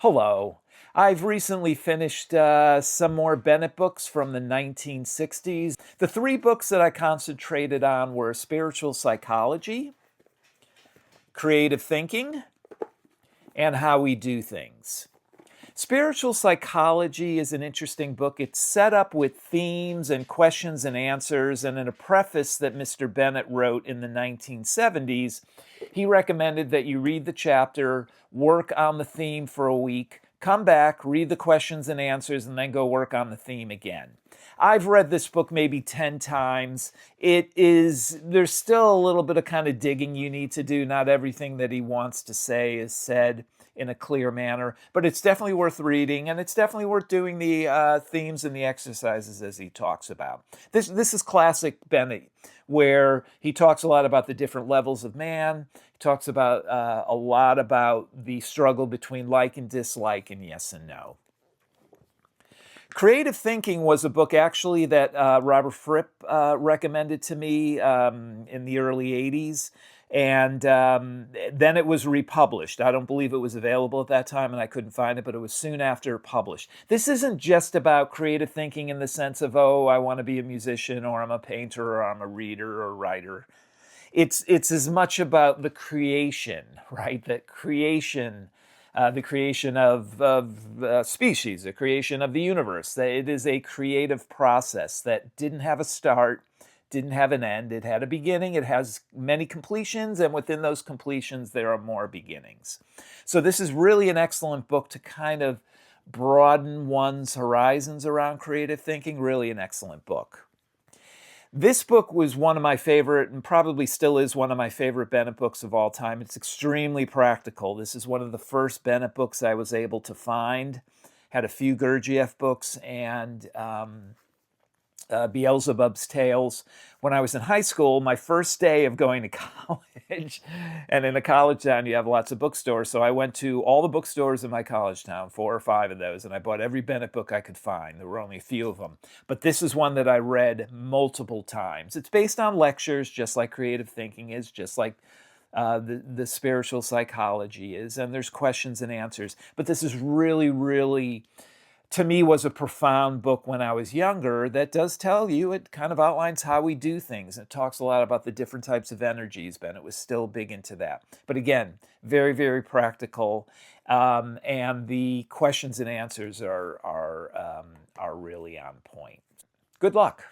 Hello. I've recently finished some more Bennett books from the 1960s. The three books that I concentrated on were Spiritual Psychology, Creative Thinking, and How We Do Things. Spiritual Psychology is an interesting book. It's set up with themes and questions and answers, and in a preface that Mr. Bennett wrote in the 1970s, he recommended that you read the chapter, work on the theme for a week, come back, read the questions and answers, and then go work on the theme again. I've read this book maybe 10 times. There's still a little bit of kind of digging you need to do. Not everything that he wants to say is said in a clear manner, but it's definitely worth reading, and it's definitely worth doing the themes and the exercises as he talks about. This is classic Bennett, where he talks a lot about the different levels of man. He talks about a lot about the struggle between like and dislike and yes and no. Creative Thinking was a book actually that Robert Fripp recommended to me in the early 80s. And then it was republished. I don't believe it was available at that time and I couldn't find it, but it was soon after published. This isn't just about creative thinking in the sense of, oh, I want to be a musician, or I'm a painter, or I'm a reader or writer. It's as much about the creation, right? That creation, the creation of species, the creation of the universe. That it is a creative process that didn't have a start, didn't have an end. It had a beginning. It has many completions, and within those completions, there are more beginnings. So this is really an excellent book to kind of broaden one's horizons around creative thinking. Really an excellent book. This book was one of my favorite, and probably still is one of my favorite Bennett books of all time. It's extremely practical. This is one of the first Bennett books I was able to find. Had a few Gurdjieff books and Beelzebub's Tales. When I was in high school, my first day of going to college, and in a college town you have lots of bookstores, so I went to all the bookstores in my college town, 4 or 5 of those, and I bought every Bennett book I could find. There were only a few of them, but this is one that I read multiple times. It's based on lectures, just like creative thinking is, just like the spiritual psychology is, and there's questions and answers. But this is really, to me, was a profound book when I was younger that does tell you, it kind of outlines how we do things. It talks a lot about the different types of energies. Bennett was still big into that. But again, very practical. And the questions and answers are really on point. Good luck.